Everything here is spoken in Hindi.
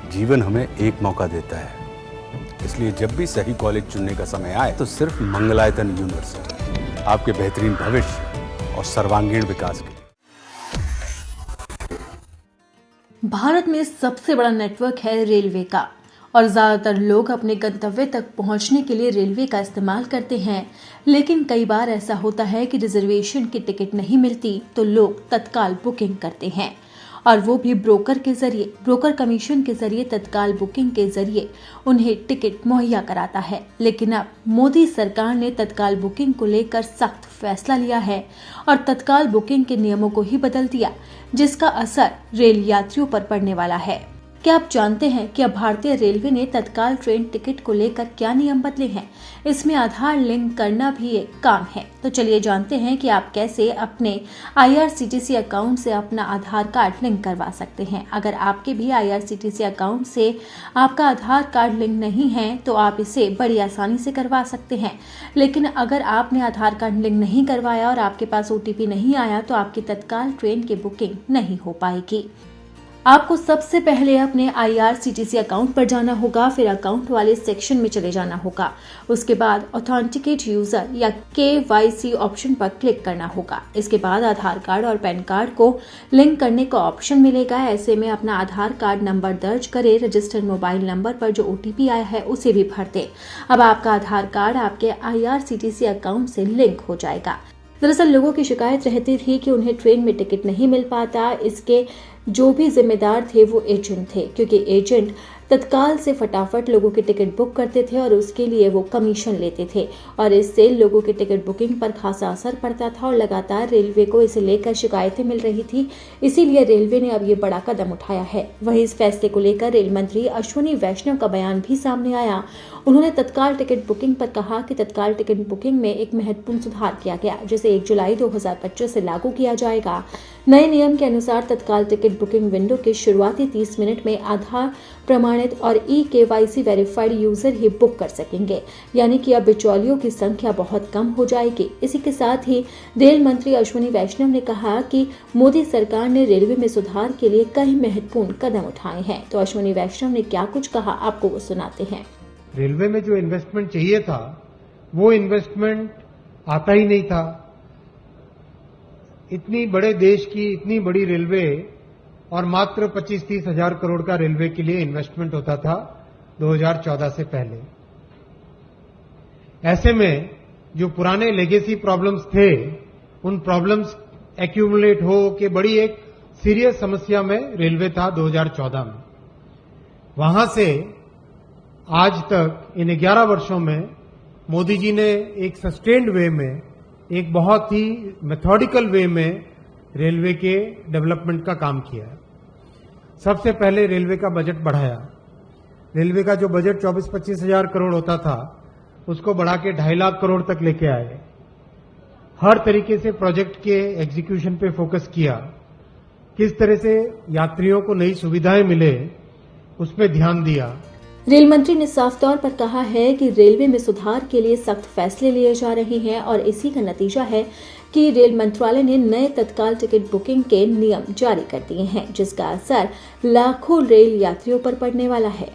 जीवन हमें एक मौका देता है, इसलिए जब भी सही कॉलेज चुनने का समय आए तो सिर्फ मंगलायतन यूनिवर्सिटी आपके बेहतरीन भविष्य और सर्वांगीण विकास के लिए। भारत में सबसे बड़ा नेटवर्क है रेलवे का और ज्यादातर लोग अपने गंतव्य तक पहुंचने के लिए रेलवे का इस्तेमाल करते हैं। लेकिन कई बार ऐसा होता है कि रिजर्वेशन की टिकट नहीं मिलती तो लोग तत्काल बुकिंग करते हैं, और वो भी ब्रोकर कमीशन के जरिए तत्काल बुकिंग के जरिए उन्हें टिकट मुहैया कराता है। लेकिन अब मोदी सरकार ने तत्काल बुकिंग को लेकर सख्त फैसला लिया है और तत्काल बुकिंग के नियमों को ही बदल दिया, जिसका असर रेल यात्रियों पर पड़ने वाला है। क्या आप जानते हैं कि अब भारतीय रेलवे ने तत्काल ट्रेन टिकट को लेकर क्या नियम बदले हैं? इसमें आधार लिंक करना भी एक काम है। तो चलिए जानते हैं कि आप कैसे अपने IRCTC अकाउंट से अपना आधार कार्ड लिंक करवा सकते हैं। अगर आपके भी IRCTC अकाउंट से आपका आधार कार्ड लिंक नहीं है तो आप इसे बड़ी आसानी से करवा सकते हैं। लेकिन अगर आपने आधार कार्ड लिंक नहीं करवाया और आपके पास OTP नहीं आया तो आपकी तत्काल ट्रेन की बुकिंग नहीं हो पाएगी। आपको सबसे पहले अपने IRCTC अकाउंट पर जाना होगा, फिर अकाउंट वाले सेक्शन में चले जाना होगा। उसके बाद ऑथेंटिकेट यूजर या KYC ऑप्शन पर क्लिक करना होगा। इसके बाद आधार कार्ड और पैन कार्ड को लिंक करने का ऑप्शन मिलेगा। ऐसे में अपना आधार कार्ड नंबर दर्ज करें, रजिस्टर्ड मोबाइल नंबर पर जो OTP आया है उसे भी भर दें। अब आपका आधार कार्ड आपके IRCTC अकाउंट से लिंक हो जाएगा। दरअसल लोगों की शिकायत रहती थी कि उन्हें ट्रेन में टिकट नहीं मिल पाता। इसके जो भी जिम्मेदार थे वो एजेंट थे, क्योंकि एजेंट तत्काल से फटाफट लोगों की टिकट बुक करते थे और उसके लिए वो कमीशन लेते थे, और इससे लोगों की टिकट बुकिंग पर खासा असर पड़ता था और लगातार रेलवे को इसे लेकर शिकायतें मिल रही थी। इसीलिए रेलवे ने अब ये बड़ा कदम उठाया है। वहीं इस फैसले को लेकर रेल मंत्री अश्विनी वैष्णव का बयान भी सामने आया। उन्होंने तत्काल टिकट बुकिंग पर कहा कि तत्काल टिकट बुकिंग में एक महत्वपूर्ण सुधार किया गया, जिसे 1 जुलाई 2025 से लागू किया जाएगा। नए नियम के अनुसार तत्काल टिकट बुकिंग विंडो के शुरुआती 30 मिनट में आधार प्रमाणित और KYC वेरीफाइड यूजर ही बुक कर सकेंगे, यानी कि अब बिचौलियों की संख्या बहुत कम हो जाएगी। इसी के साथ ही रेल मंत्री अश्विनी वैष्णव ने कहा कि मोदी सरकार ने रेलवे में सुधार के लिए कई महत्वपूर्ण कदम उठाए हैं। तो अश्विनी वैष्णव ने क्या कुछ कहा, आपको वो सुनाते हैं। रेलवे में जो इन्वेस्टमेंट चाहिए था वो इन्वेस्टमेंट आता ही नहीं था। इतनी बड़े देश की इतनी बड़ी रेलवे और मात्र 25-30 हजार करोड़ का रेलवे के लिए इन्वेस्टमेंट होता था 2014 से पहले। ऐसे में जो पुराने लेगेसी प्रॉब्लम्स थे उन प्रॉब्लम्स एक्यूमुलेट हो के बड़ी एक सीरियस समस्या में रेलवे था 2014 में। वहां से आज तक इन 11 वर्षों में मोदी जी ने एक सस्टेन्ड वे में, एक बहुत ही मेथोडिकल वे में रेलवे के डेवलपमेंट का काम किया है। सबसे पहले रेलवे का बजट बढ़ाया। रेलवे का जो बजट 24-25 हजार करोड़ होता था उसको बढ़ा के 2.5 लाख करोड़ तक लेके आए। हर तरीके से प्रोजेक्ट के एग्जीक्यूशन पे फोकस किया। किस तरह से यात्रियों को नई सुविधाएं मिले उस पर ध्यान दिया। रेल मंत्री ने साफ तौर पर कहा है कि रेलवे में सुधार के लिए सख्त फैसले लिए जा रहे हैं और इसी का नतीजा है कि रेल मंत्रालय ने नए तत्काल टिकट बुकिंग के नियम जारी कर दिए हैं, जिसका असर लाखों रेल यात्रियों पर पड़ने वाला है।